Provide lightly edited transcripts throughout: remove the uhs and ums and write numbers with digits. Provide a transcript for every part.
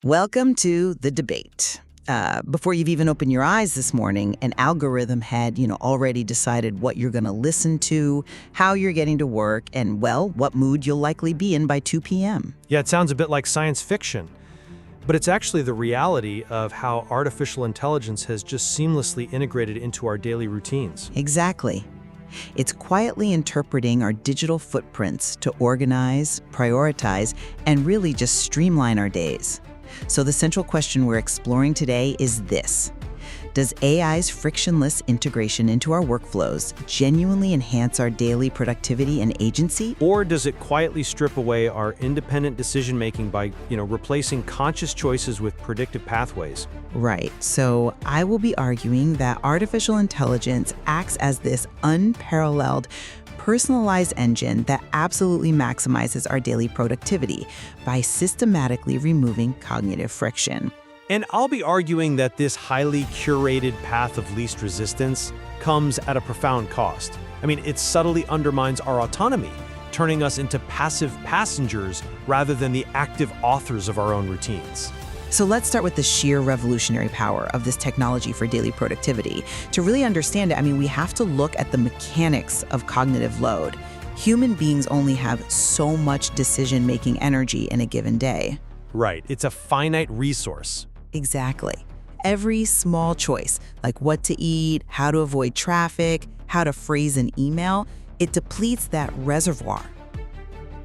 Welcome to the debate. Before you've even opened your eyes this morning, an algorithm had, already decided what you're going to listen to, how you're getting to work, and, well, what mood you'll likely be in by 2 p.m. Yeah, it sounds a bit like science fiction, but it's actually the reality of how artificial intelligence has just seamlessly integrated into our daily routines. Exactly. It's quietly interpreting our digital footprints to organize, prioritize, and really just streamline our days. So the central question we're exploring today is this: does AI's frictionless integration into our workflows genuinely enhance our daily productivity and agency? Or does it quietly strip away our independent decision-making by, replacing conscious choices with predictive pathways? Right. So I will be arguing that artificial intelligence acts as this unparalleled, personalized engine that absolutely maximizes our daily productivity by systematically removing cognitive friction. And I'll be arguing that this highly curated path of least resistance comes at a profound cost. It subtly undermines our autonomy, turning us into passive passengers rather than the active authors of our own routines. So let's start with the sheer revolutionary power of this technology for daily productivity. To really understand it, we have to look at the mechanics of cognitive load. Human beings only have so much decision-making energy in a given day. Right, it's a finite resource. Exactly. Every small choice, like what to eat, how to avoid traffic, how to phrase an email, it depletes that reservoir.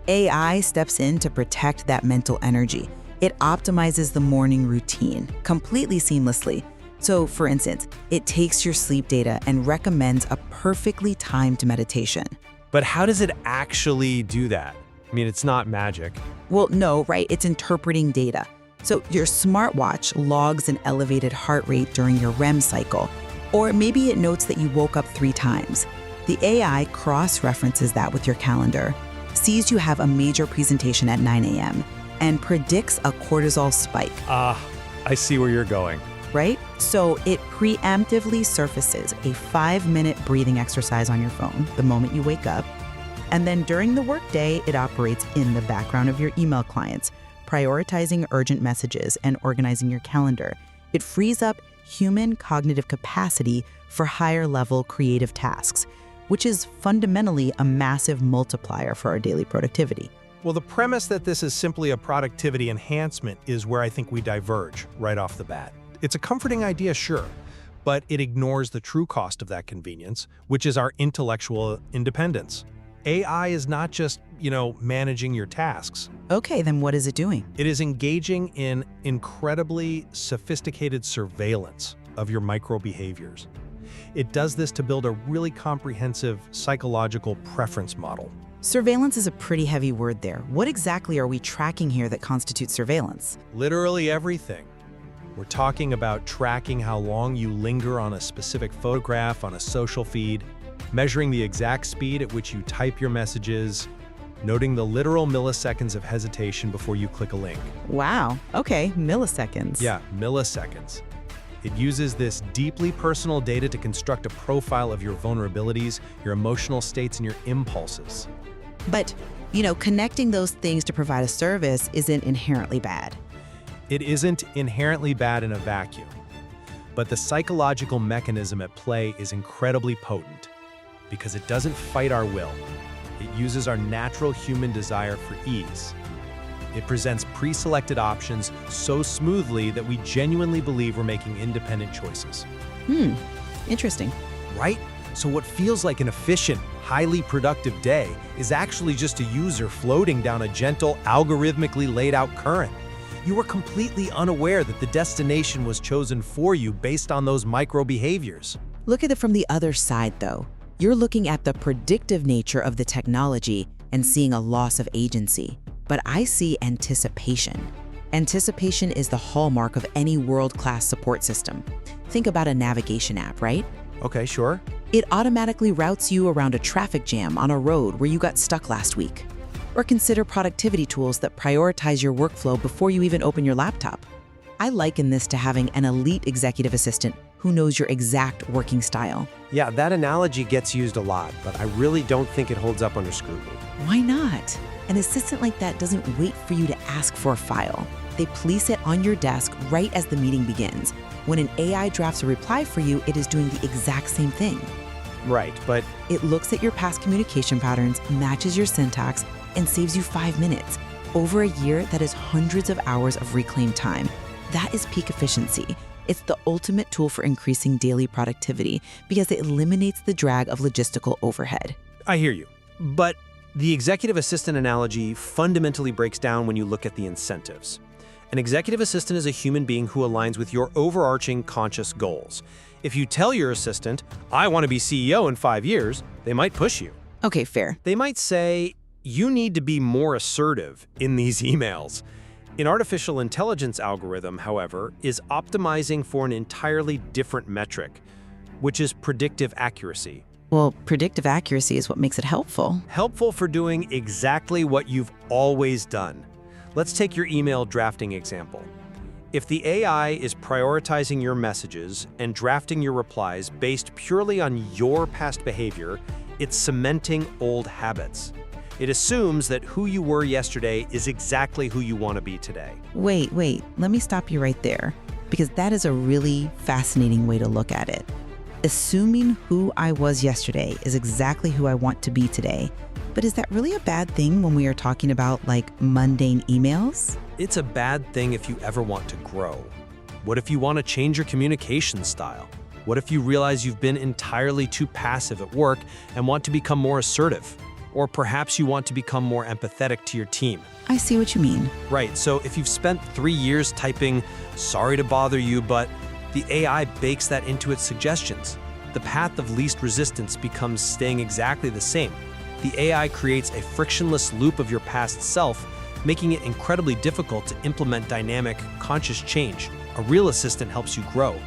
AI steps in to protect that mental energy. It optimizes the morning routine completely seamlessly. So, for instance, it takes your sleep data and recommends a perfectly timed meditation. But how does it actually do that? It's not magic. Well, no, right? It's interpreting data. So your smartwatch logs an elevated heart rate during your REM cycle, or maybe it notes that you woke up 3 times. The AI cross-references that with your calendar, sees you have a major presentation at 9 a.m., and predicts a cortisol spike. I see where you're going. Right? So it preemptively surfaces a 5-minute breathing exercise on your phone the moment you wake up. And then during the workday, it operates in the background of your email clients, prioritizing urgent messages and organizing your calendar. It frees up human cognitive capacity for higher-level creative tasks, which is fundamentally a massive multiplier for our daily productivity. Well, the premise that this is simply a productivity enhancement is where I think we diverge right off the bat. It's a comforting idea, sure, but it ignores the true cost of that convenience, which is our intellectual independence. AI is not just, managing your tasks. Okay, then what is it doing? It is engaging in incredibly sophisticated surveillance of your micro-behaviors. It does this to build a really comprehensive psychological preference model. Surveillance is a pretty heavy word there. What exactly are we tracking here that constitutes surveillance? Literally everything. We're talking about tracking how long you linger on a specific photograph on a social feed, measuring the exact speed at which you type your messages, noting the literal milliseconds of hesitation before you click a link. Wow, okay, milliseconds. Yeah, milliseconds. It uses this deeply personal data to construct a profile of your vulnerabilities, your emotional states, and your impulses. But, connecting those things to provide a service isn't inherently bad. It isn't inherently bad in a vacuum, but the psychological mechanism at play is incredibly potent because it doesn't fight our will. It uses our natural human desire for ease. It presents pre-selected options so smoothly that we genuinely believe we're making independent choices. Interesting. Right? So what feels like an efficient, highly productive day is actually just a user floating down a gentle, algorithmically laid out current. You were completely unaware that the destination was chosen for you based on those micro behaviors. Look at it from the other side, though. You're looking at the predictive nature of the technology and seeing a loss of agency. But I see anticipation. Anticipation is the hallmark of any world-class support system. Think about a navigation app, right? Okay, sure. It automatically routes you around a traffic jam on a road where you got stuck last week. Or consider productivity tools that prioritize your workflow before you even open your laptop. I liken this to having an elite executive assistant who knows your exact working style. Yeah, that analogy gets used a lot, but I really don't think it holds up under scrutiny. Why not? An assistant like that doesn't wait for you to ask for a file. They place it on your desk right as the meeting begins. When an AI drafts a reply for you, it is doing the exact same thing. Right, but It looks at your past communication patterns, matches your syntax, and saves you 5 minutes. Over a year, that is hundreds of hours of reclaimed time. That is peak efficiency. It's the ultimate tool for increasing daily productivity because it eliminates the drag of logistical overhead. I hear you. But the executive assistant analogy fundamentally breaks down when you look at the incentives. An executive assistant is a human being who aligns with your overarching conscious goals. If you tell your assistant, I want to be CEO in 5 years, they might push you. Okay, fair. They might say, you need to be more assertive in these emails. An artificial intelligence algorithm, however, is optimizing for an entirely different metric, which is predictive accuracy. Well, predictive accuracy is what makes it helpful. Helpful for doing exactly what you've always done. Let's take your email drafting example. If the AI is prioritizing your messages and drafting your replies based purely on your past behavior, it's cementing old habits. It assumes that who you were yesterday is exactly who you want to be today. Wait, let me stop you right there, because that is a really fascinating way to look at it. Assuming who I was yesterday is exactly who I want to be today. But is that really a bad thing when we are talking about, like, mundane emails? It's a bad thing if you ever want to grow. What if you want to change your communication style? What if you realize you've been entirely too passive at work and want to become more assertive? Or perhaps you want to become more empathetic to your team. I see what you mean. Right, so if you've spent 3 years typing, sorry to bother you, but the AI bakes that into its suggestions. The path of least resistance becomes staying exactly the same. The AI creates a frictionless loop of your past self, making it incredibly difficult to implement dynamic, conscious change. A real assistant helps you grow.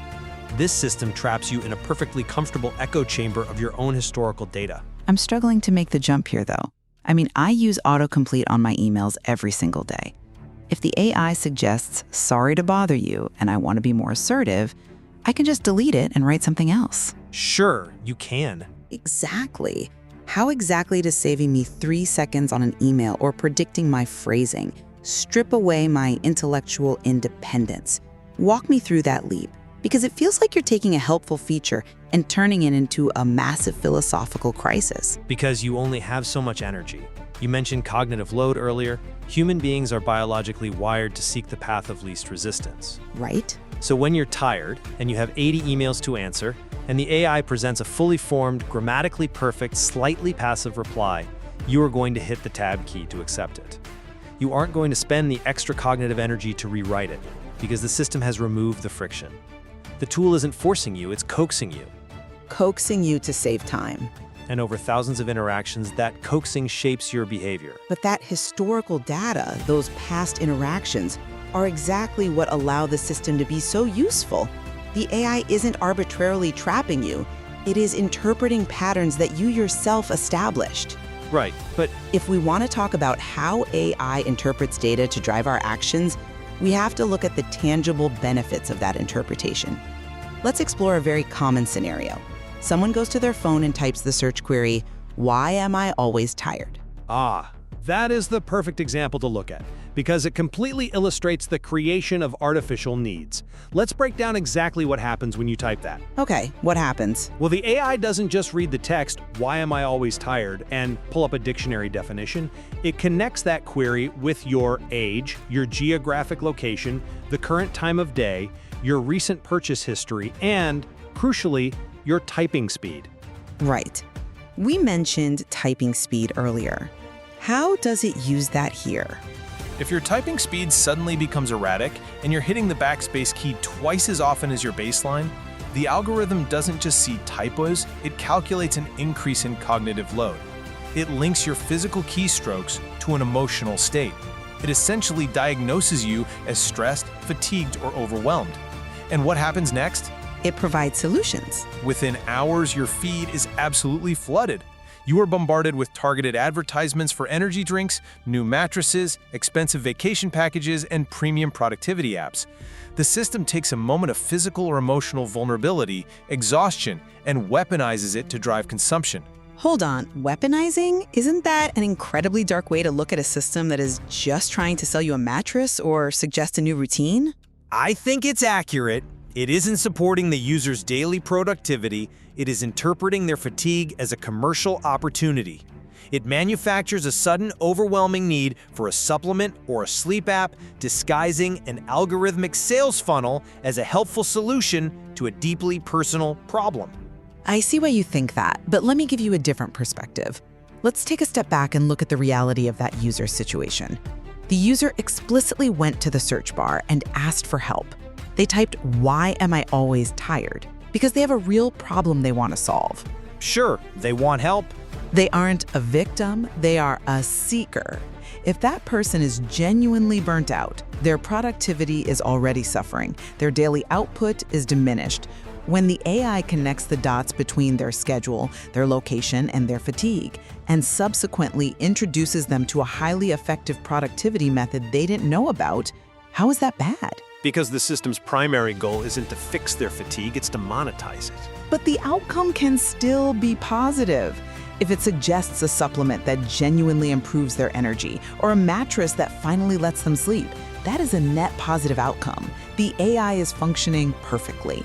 This system traps you in a perfectly comfortable echo chamber of your own historical data. I'm struggling to make the jump here, though. I mean, I use autocomplete on my emails every single day. If the AI suggests, sorry to bother you, and I want to be more assertive, I can just delete it and write something else. Sure, you can. Exactly. How exactly does saving me 3 seconds on an email or predicting my phrasing strip away my intellectual independence? Walk me through that leap, because it feels like you're taking a helpful feature and turning it into a massive philosophical crisis. Because you only have so much energy. You mentioned cognitive load earlier. Human beings are biologically wired to seek the path of least resistance. Right? So when you're tired and you have 80 emails to answer, and the AI presents a fully formed, grammatically perfect, slightly passive reply, you are going to hit the tab key to accept it. You aren't going to spend the extra cognitive energy to rewrite it, because the system has removed the friction. The tool isn't forcing you, it's coaxing you. Coaxing you to save time. And over thousands of interactions, that coaxing shapes your behavior. But that historical data, those past interactions, are exactly what allow the system to be so useful. The AI isn't arbitrarily trapping you. It is interpreting patterns that you yourself established. Right, but If we want to talk about how AI interprets data to drive our actions, we have to look at the tangible benefits of that interpretation. Let's explore a very common scenario. Someone goes to their phone and types the search query, "Why am I always tired?" That is the perfect example to look at, because it completely illustrates the creation of artificial needs. Let's break down exactly what happens when you type that. Okay, what happens? Well, the AI doesn't just read the text, "Why am I always tired?" and pull up a dictionary definition. It connects that query with your age, your geographic location, the current time of day, your recent purchase history, and, crucially, your typing speed. Right. We mentioned typing speed earlier. How does it use that here? If your typing speed suddenly becomes erratic and you're hitting the backspace key twice as often as your baseline, the algorithm doesn't just see typos, it calculates an increase in cognitive load. It links your physical keystrokes to an emotional state. It essentially diagnoses you as stressed, fatigued, or overwhelmed. And what happens next? It provides solutions. Within hours, your feed is absolutely flooded. You are bombarded with targeted advertisements for energy drinks, new mattresses, expensive vacation packages, and premium productivity apps. The system takes a moment of physical or emotional vulnerability, exhaustion, and weaponizes it to drive consumption. Hold on, weaponizing? Isn't that an incredibly dark way to look at a system that is just trying to sell you a mattress or suggest a new routine? I think it's accurate. It isn't supporting the user's daily productivity. It is interpreting their fatigue as a commercial opportunity. It manufactures a sudden, overwhelming need for a supplement or a sleep app, disguising an algorithmic sales funnel as a helpful solution to a deeply personal problem. I see why you think that, but let me give you a different perspective. Let's take a step back and look at the reality of that user's situation. The user explicitly went to the search bar and asked for help. They typed, "Why am I always tired?" because they have a real problem they want to solve. Sure, they want help. They aren't a victim, they are a seeker. If that person is genuinely burnt out, their productivity is already suffering, their daily output is diminished. When the AI connects the dots between their schedule, their location, and their fatigue, and subsequently introduces them to a highly effective productivity method they didn't know about, how is that bad? Because the system's primary goal isn't to fix their fatigue, it's to monetize it. But the outcome can still be positive. If it suggests a supplement that genuinely improves their energy, or a mattress that finally lets them sleep, that is a net positive outcome. The AI is functioning perfectly.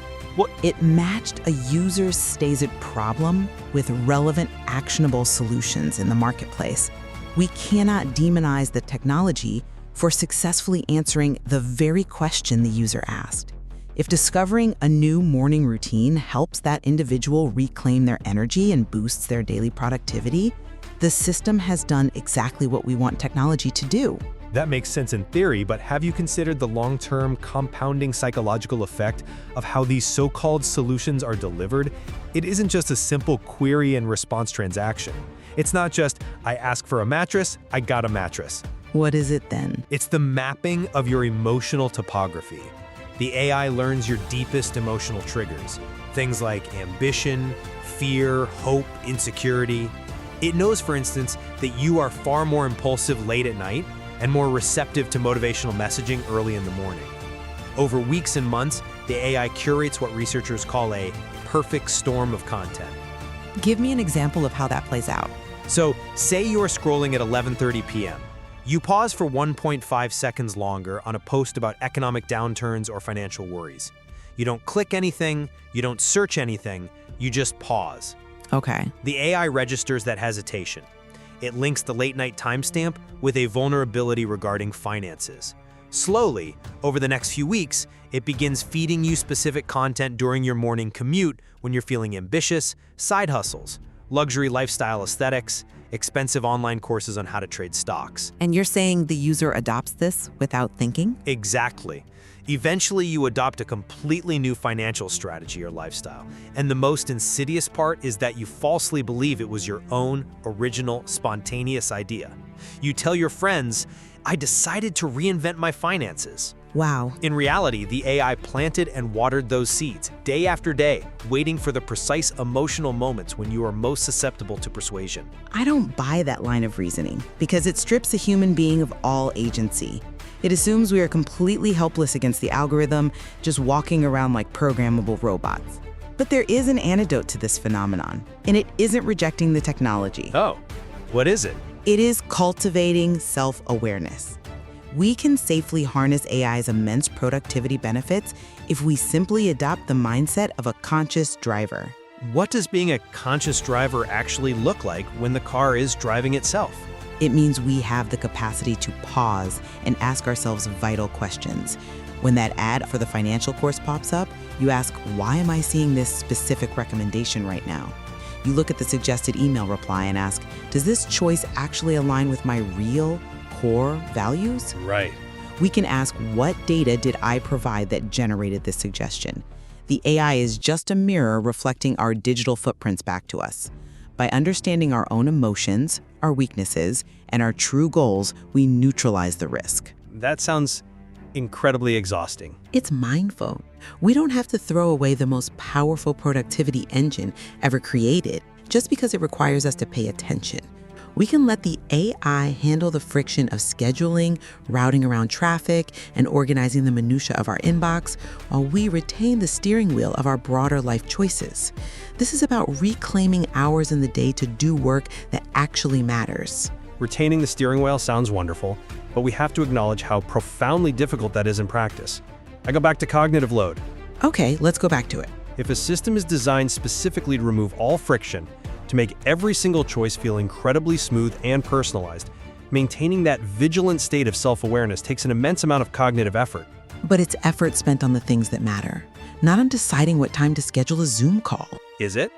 It matched a user's stated problem with relevant, actionable solutions in the marketplace. We cannot demonize the technology for successfully answering the very question the user asked. If discovering a new morning routine helps that individual reclaim their energy and boosts their daily productivity, the system has done exactly what we want technology to do. That makes sense in theory, but have you considered the long-term compounding psychological effect of how these so-called solutions are delivered? It isn't just a simple query and response transaction. It's not just, I ask for a mattress, I got a mattress. What is it then? It's the mapping of your emotional topography. The AI learns your deepest emotional triggers, things like ambition, fear, hope, insecurity. It knows, for instance, that you are far more impulsive late at night and more receptive to motivational messaging early in the morning. Over weeks and months, the AI curates what researchers call a perfect storm of content. Give me an example of how that plays out. So, say you're scrolling at 11:30 p.m. You pause for 1.5 seconds longer on a post about economic downturns or financial worries. You don't click anything, you don't search anything, you just pause. Okay. The AI registers that hesitation. It links the late-night timestamp with a vulnerability regarding finances. Slowly, over the next few weeks, it begins feeding you specific content during your morning commute when you're feeling ambitious, side hustles, luxury lifestyle aesthetics, expensive online courses on how to trade stocks. And you're saying the user adopts this without thinking? Exactly. Eventually, you adopt a completely new financial strategy or lifestyle. And the most insidious part is that you falsely believe it was your own, original, spontaneous idea. You tell your friends, I decided to reinvent my finances. Wow. In reality, the AI planted and watered those seeds, day after day, waiting for the precise emotional moments when you are most susceptible to persuasion. I don't buy that line of reasoning because it strips a human being of all agency. It assumes we are completely helpless against the algorithm, just walking around like programmable robots. But there is an antidote to this phenomenon, and it isn't rejecting the technology. Oh, what is it? It is cultivating self-awareness. We can safely harness AI's immense productivity benefits if we simply adopt the mindset of a conscious driver. What does being a conscious driver actually look like when the car is driving itself? It means we have the capacity to pause and ask ourselves vital questions. When that ad for the financial course pops up, you ask, why am I seeing this specific recommendation right now? You look at the suggested email reply and ask, does this choice actually align with my real core values? Right. We can ask, what data did I provide that generated this suggestion? The AI is just a mirror reflecting our digital footprints back to us. By understanding our own emotions, our weaknesses, and our true goals, we neutralize the risk. That sounds incredibly exhausting. It's mindful. We don't have to throw away the most powerful productivity engine ever created just because it requires us to pay attention. We can let the AI handle the friction of scheduling, routing around traffic, and organizing the minutia of our inbox, while we retain the steering wheel of our broader life choices. This is about reclaiming hours in the day to do work that actually matters. Retaining the steering wheel sounds wonderful, but we have to acknowledge how profoundly difficult that is in practice. I go back to cognitive load. Okay, let's go back to it. If a system is designed specifically to remove all friction, to make every single choice feel incredibly smooth and personalized, maintaining that vigilant state of self-awareness takes an immense amount of cognitive effort. But it's effort spent on the things that matter, not on deciding what time to schedule a Zoom call. Is it?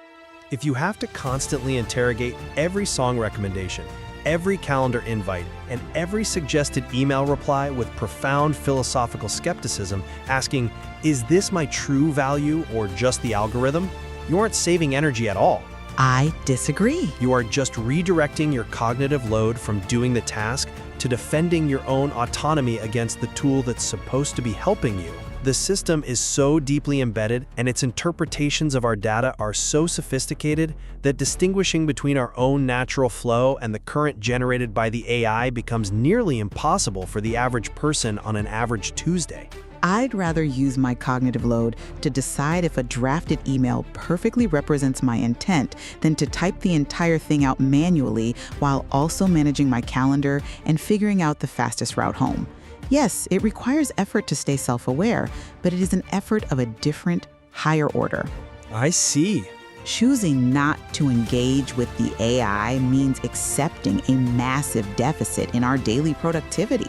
If you have to constantly interrogate every song recommendation, every calendar invite, and every suggested email reply with profound philosophical skepticism, asking, is this my true value or just the algorithm? You aren't saving energy at all. I disagree. You are just redirecting your cognitive load from doing the task to defending your own autonomy against the tool that's supposed to be helping you. The system is so deeply embedded and its interpretations of our data are so sophisticated that distinguishing between our own natural flow and the current generated by the AI becomes nearly impossible for the average person on an average Tuesday. I'd rather use my cognitive load to decide if a drafted email perfectly represents my intent than to type the entire thing out manually while also managing my calendar and figuring out the fastest route home. Yes, it requires effort to stay self-aware, but it is an effort of a different, higher order. I see. Choosing not to engage with the AI means accepting a massive deficit in our daily productivity.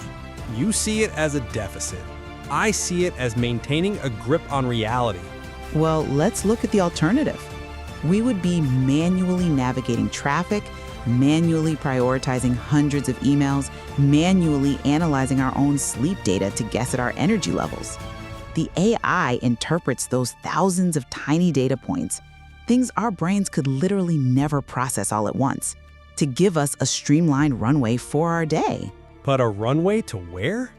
You see it as a deficit. I see it as maintaining a grip on reality. Well, let's look at the alternative. We would be manually navigating traffic, manually prioritizing hundreds of emails, manually analyzing our own sleep data to guess at our energy levels. The AI interprets those thousands of tiny data points, things our brains could literally never process all at once, to give us a streamlined runway for our day. But a runway to where?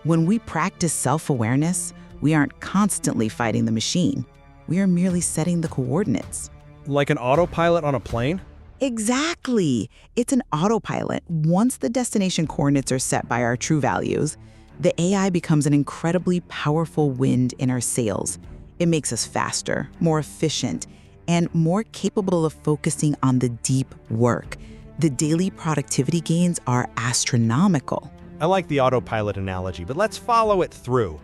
When we practice self-awareness, we aren't constantly fighting the machine. We are merely setting the coordinates. Like an autopilot on a plane? Exactly. It's an autopilot. Once the destination coordinates are set by our true values, the AI becomes an incredibly powerful wind in our sails. It makes us faster, more efficient, and more capable of focusing on the deep work. The daily productivity gains are astronomical. I like the autopilot analogy, but let's follow it through.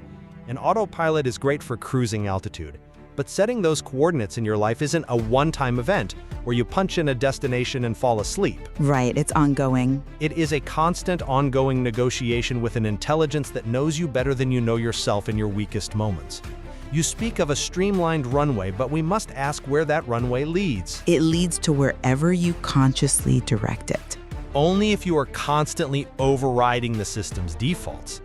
An autopilot is great for cruising altitude, but setting those coordinates in your life isn't a one-time event where you punch in a destination and fall asleep. Right, it's ongoing. It is a constant, ongoing negotiation with an intelligence that knows you better than you know yourself in your weakest moments. You speak of a streamlined runway, but we must ask where that runway leads. It leads to wherever you consciously direct it. Only if you are constantly overriding the system's defaults.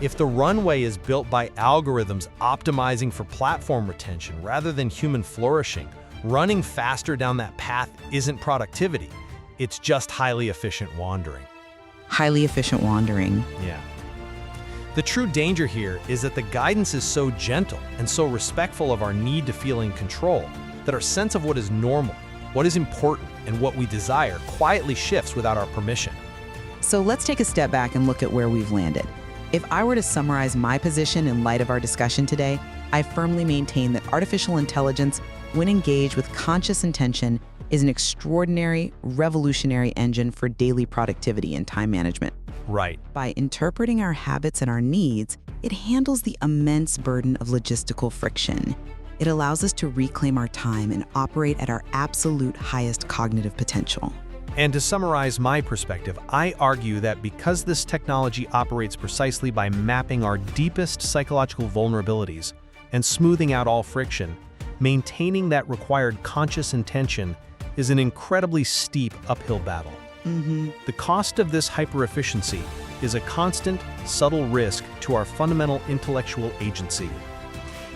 If the runway is built by algorithms optimizing for platform retention rather than human flourishing, running faster down that path isn't productivity. It's just highly efficient wandering. Highly efficient wandering. Yeah. The true danger here is that the guidance is so gentle and so respectful of our need to feel in control that our sense of what is normal, what is important, and what we desire quietly shifts without our permission. So let's take a step back and look at where we've landed. If I were to summarize my position in light of our discussion today, I firmly maintain that artificial intelligence, when engaged with conscious intention, is an extraordinary, revolutionary engine for daily productivity and time management. Right. By interpreting our habits and our needs, it handles the immense burden of logistical friction. It allows us to reclaim our time and operate at our absolute highest cognitive potential. And to summarize my perspective, I argue that because this technology operates precisely by mapping our deepest psychological vulnerabilities and smoothing out all friction, maintaining that required conscious intention is an incredibly steep uphill battle. The cost of this hyper-efficiency is a constant, subtle risk to our fundamental intellectual agency.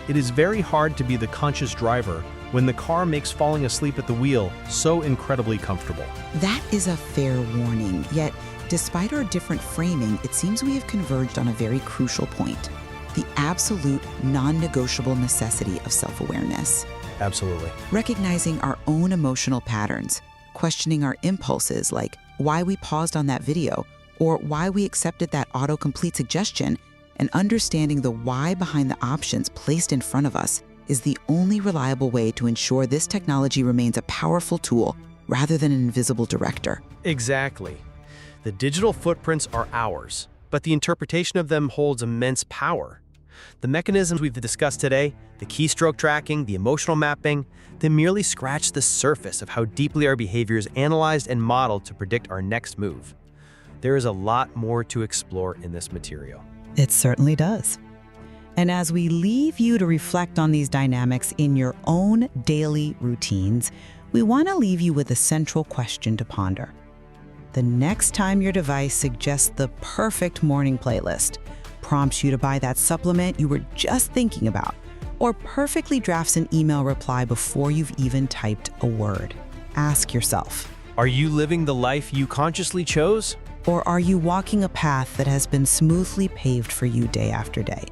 It is very hard to be the conscious driver when the car makes falling asleep at the wheel so incredibly comfortable. That is a fair warning, yet despite our different framing, it seems we have converged on a very crucial point: the absolute, non-negotiable necessity of self-awareness. Absolutely. Recognizing our own emotional patterns, questioning our impulses like, why we paused on that video, or why we accepted that autocomplete suggestion, and understanding the why behind the options placed in front of us is the only reliable way to ensure this technology remains a powerful tool rather than an invisible director. Exactly. The digital footprints are ours, but the interpretation of them holds immense power. The mechanisms we've discussed today, the keystroke tracking, the emotional mapping, they merely scratch the surface of how deeply our behavior is analyzed and modeled to predict our next move. There is a lot more to explore in this material. It certainly does. And as we leave you to reflect on these dynamics in your own daily routines, we want to leave you with a central question to ponder. The next time your device suggests the perfect morning playlist, prompts you to buy that supplement you were just thinking about, or perfectly drafts an email reply before you've even typed a word, ask yourself, Are you living the life you consciously chose? or are you walking a path that has been smoothly paved for you day after day?